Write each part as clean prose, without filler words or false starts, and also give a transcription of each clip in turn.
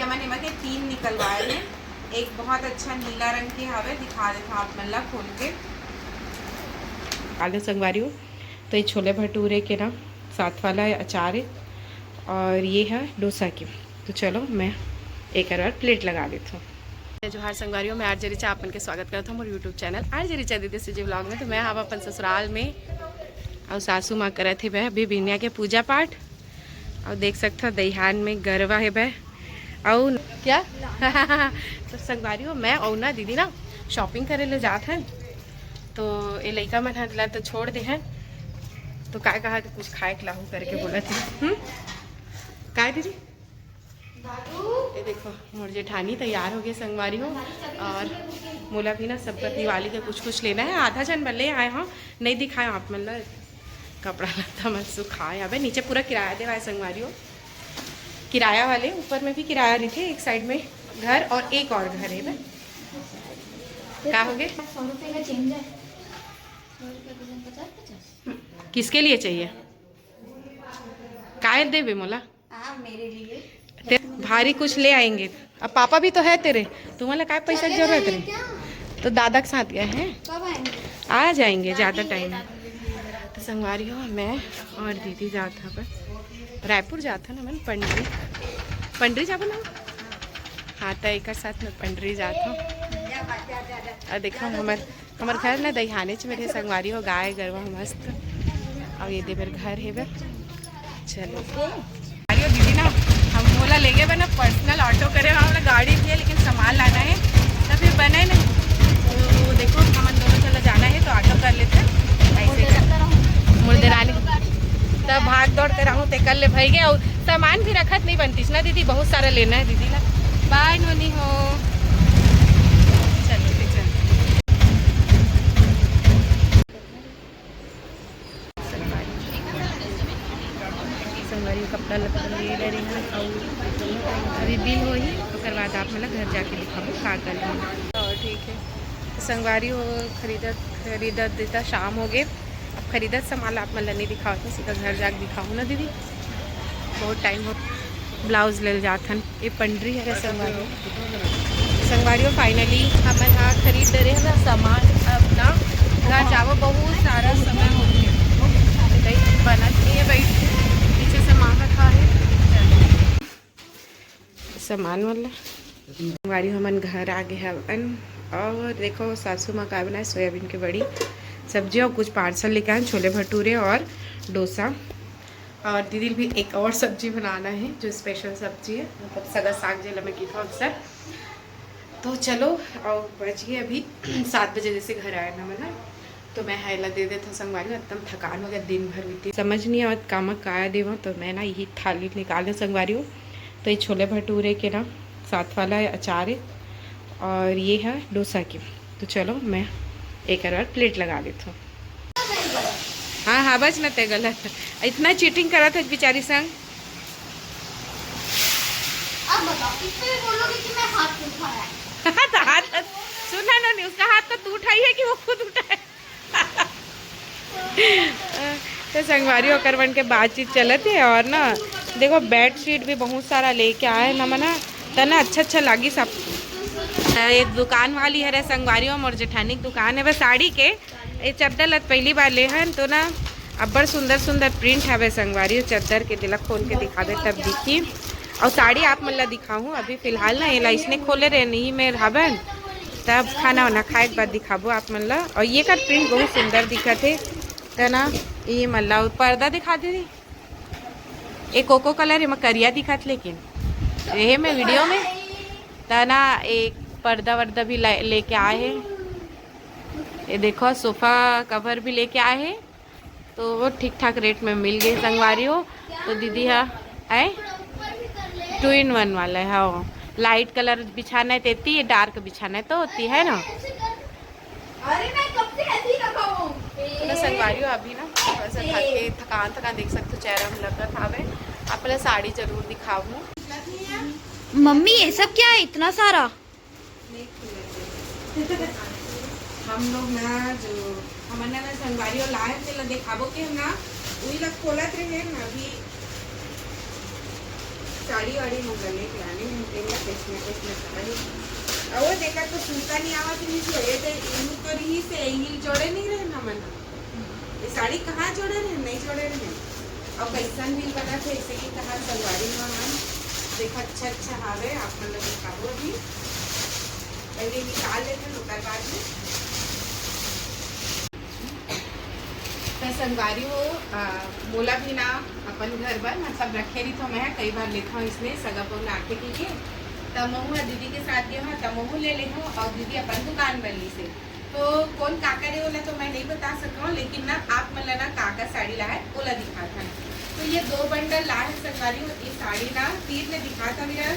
मन हिमा के 3 निकलवाए हैं। एक बहुत अच्छा नीला रंग के हवे, दिखा देता आप मल्ला खोल के। आलू संगवारी हो तो ये छोले भटूरे के ना साथ वाला अचार है और ये है डोसा की। तो चलो मैं एक बार प्लेट लगा देती हूँ। जोहार संगवारी हो, मैं आरजे रिचा आपन के स्वागत करता हूँ मोर यूट्यूब चैनल आरजे रिचा दीदी से जी व्लॉग में। तो मैं हम अपन ससुराल में और सासू माँ करे थे वह अभी बिनिया के पूजा पाठ और देख सकते हो दहिहान में गरबा है वह और क्या तो संगवारी हो मैं और ना दीदी ना शॉपिंग करे ले जाते हैं। तो ये लड़का मन हटला तो छोड़ दे हैं तो काय कहा कि कुछ खाए खिलाऊ करके बोला थे। काय दीदी ये देखो मोर जेठानी तैयार हो गए संगवारी हो और मोला भी ना सबका दिवाली का कुछ कुछ लेना है। आधा जन बल्ले आए हाँ नहीं दिखाए आप मतलब कपड़ा लत्ता मत सुखाए। अब नीचे पूरा किराया दे रहा है संगवारी हो, किराया वाले ऊपर में भी किराया रही थे, एक साइड में घर और एक और घर है। क्या हो गए 100 रुपये का चेंज है। 100 रुपये का 50-50 किसके लिए चाहिए काय देवे मोला? मेरे लिए भारी कुछ ले आएंगे। अब पापा भी तो है तेरे, तुम्हारा काय पैसा की जरूरत है? तो दादा के साथ गए हैं, कब आएंगे? आ जाएंगे ज़्यादा टाइम। तो संगवारी हो मैं और दीदी जाता पर रायपुर जाता ना मैं पंडरी जाबो ना। हाँ तो एक साथ में पंडरी जाता हूँ। और देखो हमार घर ना दहिहाने च मेरे संगवारी हो गाय गरवा मस्त और ये देवर घर है वह। चलो अरे दीदी ना हम बोला ले गए ना पर्सनल ऑटो करे हमारा गाड़ी थी लेकिन सामान लाना है तो फिर बने नहीं। तो देखो हम दोनों चला जाना है तो ऑटो कर लेते हैं ऐसे मुर्दरानी तब भाग दौड़ कर रहूँ ते कर ले भाई गए और सामान भी रखत नहीं बनती ना दीदी, बहुत सारा लेना है दीदी ना। बाय नोनी हो चलो ठीक है। संगवारी कपड़ा लत्ता ले ले रही हैं और अभी बिल हो ही तो बाद आप मतलब घर जाके दिखाओ का कर लेंगे और ठीक है। तो संगवारी हो खरीदा देता शाम हो गए। अब खरीदत सामान आप मतलब नहीं दिखाओ तो सीधा घर जाके दिखाऊँ ना दीदी, बहुत टाइम हो। ब्लाउज ले जाथन ये पंडरी है संगवारी हो। फाइनली हम यहाँ खरीद रहे हैं ना सामान। अब ना घर जाओ बहुत सारा समय हो गया बना नहीं है बैठ पीछे सामान रखा है सामान वाला। संगवारी हमन घर आ गए हैं और देखो सासू माँ का बनाए सोयाबीन की बड़ी सब्जी और कुछ पार्सल लेके आए छोले भटूरे और डोसा। और दीदी भी एक और सब्जी बनाना है जो स्पेशल सब्जी है मतलब सगा साग जेला में की था अक्सर। तो चलो और बच गए अभी 7 बजे जैसे घर आया ना मैंने तो मैं हैला दे देता संगवारी एकदम थकान हो गया दिन भर बीती समझ नहीं आवत कामा काया देवा। तो मैं ना यही थाली निकाले संगवारी हो। तो ये छोले भटूरे के ना साथ वाला अचार है और ये है डोसा की। तो चलो मैं एक बार प्लेट लगा देती हूँ। हाँ हाँ बस न ते गलत इतना चीटिंग करा था बेचारी संग। अब बताओ किससे बोलोगे कि मैं हाथ उठाया है? तो हाथ सुना ना नहीं उसका हाथ तो तू उठाई है कि वो खुद उठाए। तो संगवारी होकर बन के बातचीत चलते है और ना देखो बेड शीट भी बहुत सारा लेके आए ना मना तो ना अच्छा लगी सब। एक दुकान वाली है संगवारी और जेठानी की दुकान है वह साड़ी के ये चद्दर लत पहली बार ले हैं तो ना अब बड़ सुंदर प्रिंट है वह संगवारी चद्दर के दिलक खोल के दिखा दे तब दिखी। और साड़ी आप मतलब दिखाऊँ अभी फिलहाल ना ये इसने खोले रहे नहीं मैं हवन तब खाना वाना खाए के बाद दिखाबो आप मतलब। और ये का प्रिंट बहुत सुंदर दिखा थे तो ना ये मतलब पर्दा दिखा दे रही एक कोको कलर है करिया दिखा थे लेकिन ये मैं वीडियो में तो ना एक पर्दा वर्दा भी लेके आए हैं। ये देखो सोफ़ा कवर भी लेके आए हैं तो वो ठीक ठाक रेट में मिल गए संगवारी हो। तो दीदी है 2 in 1 वाला है हाँ लाइट कलर बिछाना है तेती ये डार्क बिछाना है तो होती है ना। तो संगवारी हो अभी ना थोड़ा सा थकान देख सकते हो चेहरा में लगा था वे आप पहले साड़ी जरूर दिखाऊँ। मम्मी ये सब क्या है इतना सारा? हम लोग ना जो हमारे ना संगवारी और लाए थे दिखाबो के हम ना वही लग खोलत रहे ना अभी साड़ी वाड़ी हम लेके आने वो देखा तो सूता नहीं आवा थी जो ये तो रही से हिल जोड़े नहीं रहे ना मन ये साड़ी कहाँ जोड़े रहे नहीं जोड़े रहे और कैसन भी बना थे ऐसे ही कहा सलवारी में मन देखा अच्छा हावे आप मन लगे दिखाओ अभी पहले निकाल लेते हैं ओकर बाद में तो संगवारी हो मोला भी ना अपन घर पर मतलब रखे रही तो मैं कई बार लेता हूँ इसमें सगा पौना आके के लिए तब महू दीदी के साथ गए हूँ तब महू ले ले हूँ और दीदी अपन दुकान बनी से तो कौन काका रे बोला तो मैं नहीं बता सकता लेकिन ना आप मतलब ना काका साड़ी ला है ओला दिखा था तो ये 2 बंडल ला है संगवारी हो ये साड़ी ना तीर ने दिखा था मेरा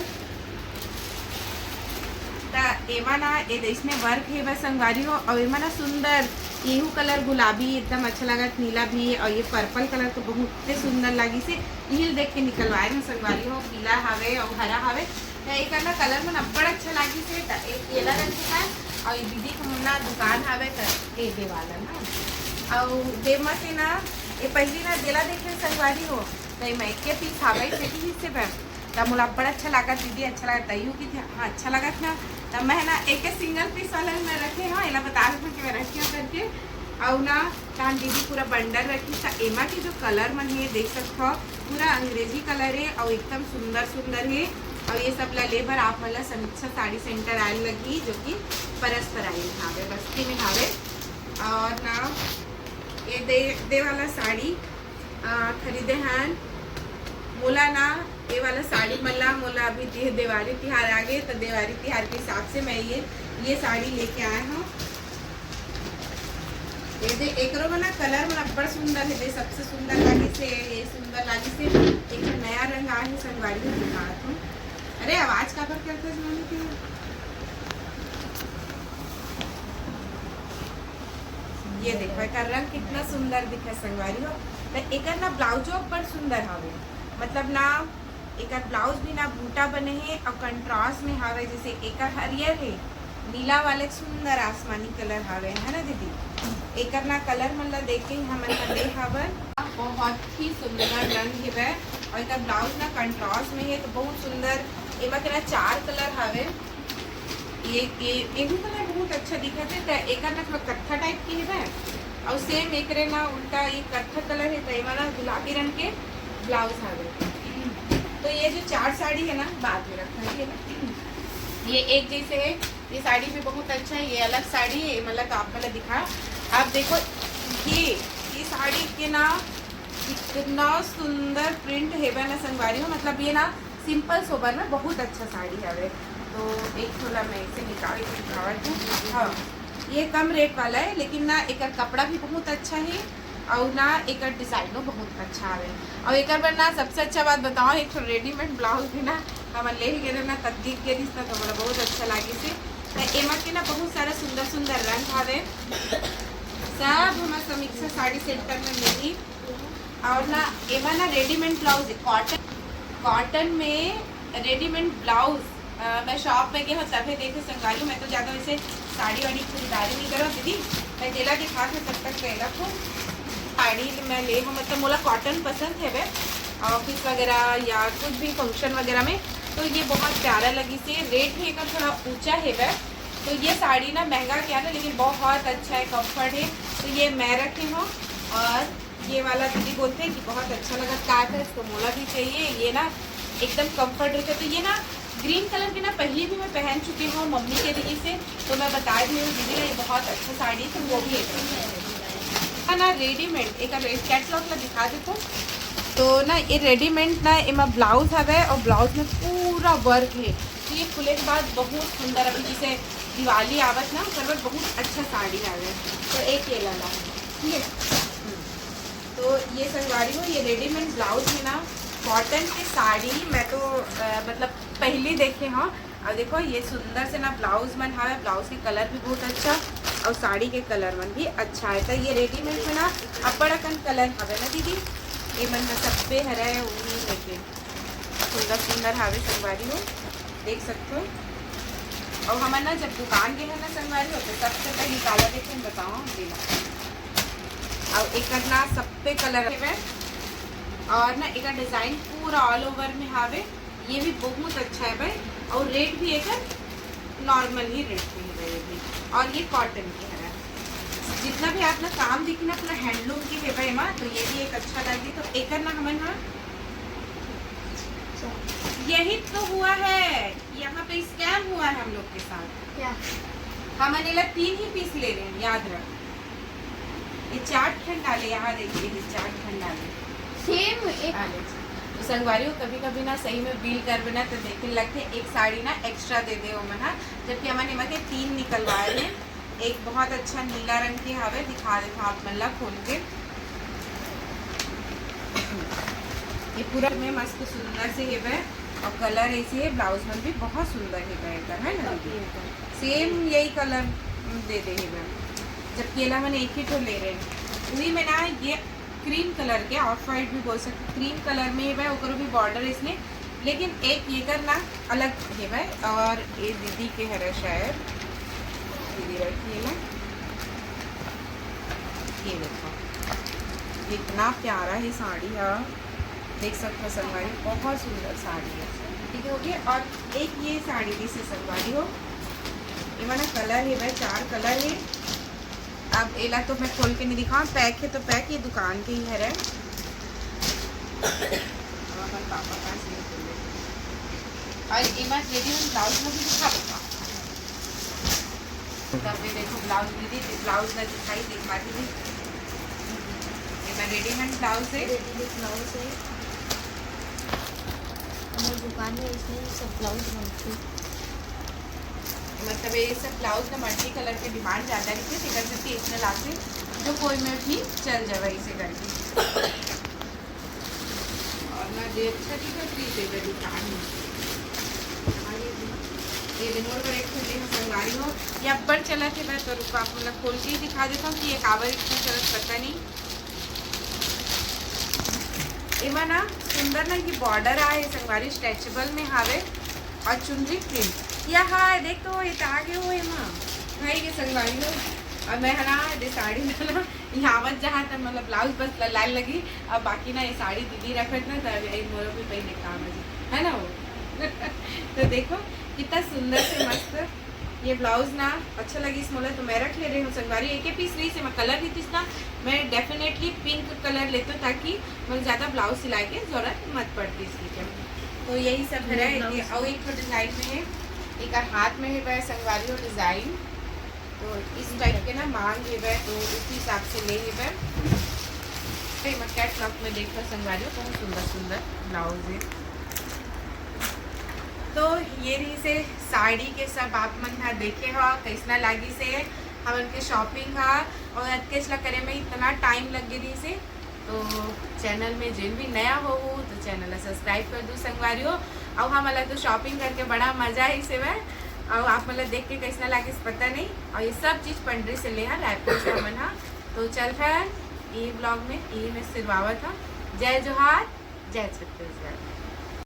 एमा ना ये इसमें वर्क है बस संगवारी हो और एमा ना सुंदर येहू कलर गुलाबी एकदम अच्छा लगा नीला भी और ये पर्पल कलर तो बहुत सुंदर लगी से हिल देख के निकलवाए ना संगवारी हो पीला हावे और हरा हावे एक ना कलर में बड़ा अच्छा लगी से केला रंग के है और ये दीदी को ना दुकान हावे ए दे वाला ना और देमा से ना ये पहली ना देला देखे संगवारी हो तो मैं के पीस हावे से हिस्से पर तब मुझे बड़ा अच्छा लगा दीदी अच्छा लगा तयू की थी हाँ अच्छा लगा था तब मैं ना एक सिंगल पीस वाला मैं रखे हाँ इला बता रही कि मैं रखी हूँ करके और ना तहाँ दीदी पूरा बंडल रखी था एमा की जो कलर मन है देख सकते हो पूरा अंग्रेजी कलर है और एकदम सुंदर है और ये सब ले भर आप मतलब समीक्षा साड़ी सेंटर आयल लगी जो कि परस्पर आई हावे बस्ती में हावे और ना ये दे वाला साड़ी खरीदे हैं मोला ना ये वाला साड़ी मल्ला मोला अभी दिवाली तिहार आ गए तो दिवाली तिहार के हिसाब से मैं ये साड़ी लेके आया हूँ ये दे एकरो में ना कलर में बड़ा सुंदर है दे सबसे सुंदर लगी से ये सुंदर लगी से एक नया रंग आया है संगवारी में दिखा हूँ अरे आवाज का पर करते जमाने की ये देखो एक रंग कितना सुंदर दिखा संगवारी हो तो एक ना ब्लाउजो बड़ा सुंदर हावे मतलब ना एक ब्लाउज भी ना बूटा बने हैं और कंट्रास्ट में हावे जैसे एक हरियर है नीला वाले सुंदर आसमानी कलर हावे है ना दीदी एक ना कलर मतलब देखे हमन ले हावन बहुत ही सुंदर रंग है और एक ब्लाउज ना कंट्रास्ट में है तो बहुत सुंदर एमा के ना 4 कलर हावे ये कलर बहुत अच्छा दिखत है तो एक ना कत्था टाइप की है और सेम एक रे ना उल्टा ये कत्था कलर है तो एमा ना गुलाबी रंग के ब्लाउज हावे तो ये जो 4 साड़ी है ना बाद में रखा है ना ये एक जैसे है ये साड़ी भी बहुत अच्छा है ये अलग साड़ी है मतलब आप मतलब दिखा आप देखो ये साड़ी के ना कितना सुंदर प्रिंट है ना संगवारी हो मतलब ये ना सिंपल सोबर में बहुत अच्छा साड़ी है तो एक थोड़ा मैं इसे निकाल के दिखावत हूँ हाँ ये कम रेट वाला है लेकिन ना एक कपड़ा भी बहुत अच्छा है और ना एक डिज़ाइनो बहुत अच्छा है और एक बार ना सबसे अच्छा बात बताओ एक रेडीमेड ब्लाउज भी ना हम ले गए ना तद्दीक के रिश्ता तो बड़ा बहुत अच्छा लगे से एमा के ना बहुत सारा सुंदर रंग हावे सब हमारे समीक्षा साड़ी सेंटर में मिली और ना एमा ना रेडीमेड ब्लाउज है कॉटन में रेडीमेड ब्लाउज मैं शॉप में गई हूँ तभी देखे संगाली मैं तो ज़्यादा वैसे साड़ी वाड़ी खरीदारी नहीं करो दीदी मैं जेला दिखा के तब तक गएगा तो साड़ी मैं ले हूँ मतलब मोला कॉटन पसंद है वे ऑफिस वगैरह या कुछ भी फंक्शन वगैरह में तो ये बहुत प्यारा लगी से रेट भी एक थोड़ा ऊंचा है वे तो ये साड़ी ना महंगा क्या है लेकिन बहुत अच्छा है कंफर्ट है तो ये मैं रखी हूँ और ये वाला दीदी बोलते हैं कि बहुत अच्छा लगा काट है इसको मोला भी चाहिए ये ना एकदम कंफर्ट रहता है तो ये ना ग्रीन कलर की ना पहले भी मैं पहन चुकी हूँ मम्मी के लिए से तो मैं बता दी हूँ दीदी ये बहुत अच्छा साड़ी है तो वो भी एक ना रेडीमेड एक कैटलॉग में दिखा देता तो ना ये रेडीमेड ना इमा ब्लाउज है और ब्लाउज में पूरा वर्क है तो ये खुले के बाद बहुत सुंदर अभी जैसे दिवाली आवत ना कर बहुत अच्छा साड़ी आवे तो एक ये लगा ठीक है तो ये संगवारी हो ये रेडीमेड ब्लाउज है ना कॉटन की साड़ी मैं तो मतलब पहले देखे हाँ और देखो ये सुंदर से ना ब्लाउज मन है ब्लाउज के कलर भी बहुत अच्छा और साड़ी के कलर मन भी अच्छा है तो ये रेडीमेड में ना अपड़कन कलर हवे ना दीदी ये मन का सब पे हरा है वही लेके सुंदर हावे संगवारी हो देख सकते हो और हमारे ना जब दुकान के है ना संगवारी हो तो सबसे पहले निकाला देखे बताओ देना और एक ना सब पे कलर है और ना एक डिज़ाइन पूरा ऑल ओवर में हावे ये भी बहुत अच्छा है भाई और रेट भी एक नॉर्मल ही रेट में ही रहेगी। और ये कॉटन की है, जितना भी आप ना काम देखी ना अपना हैंडलूम की है भाई माँ, तो ये भी एक अच्छा लगी। तो एक ना हमें ना यही तो हुआ है, यहाँ पे स्कैम हुआ है हम लोग के साथ। क्या? हम अनिला 3 ही पीस ले रहे हैं, याद रख। ये 4 खंड डाले, यहाँ देखिए ये 4 खंड डाले सेम एक तो संगवारियों कभी कभी ना सही में बिल कर बिना तो देखे लगते एक साड़ी ना एक्स्ट्रा दे दे मना, जबकि हमारे निमा के 3 निकलवाए हैं। एक बहुत अच्छा नीला रंग की हवे, दिखा देता आप मल्ला खोल के। ये पूरा में मस्त सुंदर से है, और कलर ऐसे है, ब्लाउज में भी बहुत सुंदर है ना, सेम यही कलर दे दे है। जबकि एला मैंने एक ही तो ले रहे हैं, वही में ना ये क्रीम कलर के, ऑफ वाइट भी बोल सकते, क्रीम कलर में है ऊपर भी बॉर्डर इसने, लेकिन एक ये करना अलग है। और ये दीदी के है शायद, दीदी रखिए ना, ये देखो कितना प्यारा है साड़ी है, देख सकते हो संगवारी, बहुत सुंदर साड़ी है, ठीक है हो गया। और एक ये साड़ी भी से संगवारी हो, ये वाला कलर है भाई, 4 कलर है। अब एला तो मैं खोल के नहीं दिखाऊँ, पैक है तो पैक, ये दुकान के ही है। पापा का और एमा रेडी हम ब्लाउज में भी दिखा देता, तब ये देखो ब्लाउज दीदी, ब्लाउज ना दिखाई दिखा दीदी, एमा रेडीमेड ब्लाउज है, रेडीमेड ब्लाउज है हमारी दुकान में, इसमें सब ब्लाउज बनते हैं। मतलब ये सब ब्लाउज ना मल्टी कलर के डिमांड ज़्यादा रहती है, इधर से इसमें लाते जो कोई में भी चल जाए इसे करके। और ना जे अच्छा दिखा है दुकान में, ये रिमोट पर एक खुली में संगवारी हो, या अब्बड़ चला थे मैं तो रुको आप मतलब खोल के ही दिखा देता हूँ कि ये कावर इतना चलत पता नहीं। इमा ना सुंदर ना ये बॉर्डर आए संगवारी, स्ट्रेचेबल में हावे, और चुनरी प्रिंट या हाँ देख तो ये आगे हो माँ भाई के संगवारी हो। और मैं है ना ये साड़ी में ना यहाँ जहाँ तक मतलब ब्लाउज बस लाल लगी, अब बाकी ना ये साड़ी दीदी रखत ना, तब मोरो भी पहले काम है ना वो तो देखो कितना सुंदर से मस्त ये ब्लाउज ना अच्छा लगी इस मोला, तो मैं रख ले रही हूँ संगवारी। एक ही पीस रही से मैं कलर लेती ना, मैं डेफिनेटली पिंक कलर लेती हूँ, ताकि मुझे ज़्यादा ब्लाउज सिलाई की जरूरत मत पड़ती इसकी। तो यही सब है। और एक तो डिज़ाइन में है, एक हाथ में है वह संगवारी और डिज़ाइन, तो इस टाइप के ना मांग है वह, तो उसी हिसाब से ले है वह। मैं कैटलॉग में देखकर संगवारी हो, बहुत सुंदर सुंदर ब्लाउज है। तो ये रही से साड़ी के सब आप मन था देखे हो कैसना लागी से हम उनके शॉपिंग हा, और अतकेचला करे में इतना टाइम लग गई से। तो चैनल में जिन भी नया हो तो चैनल सब्सक्राइब कर दो संगवारी हो। और हम मतलब तो शॉपिंग करके बड़ा मजा है इसे में, और आप मतलब देख के कैसना लागे पता नहीं। और ये सब चीज़ पंडरी से ले रायपुर से मन हा। तो चल फिर ये ब्लॉग में ये मैं सिरवावा था। जय जोहार, जय छत्तीसगढ़।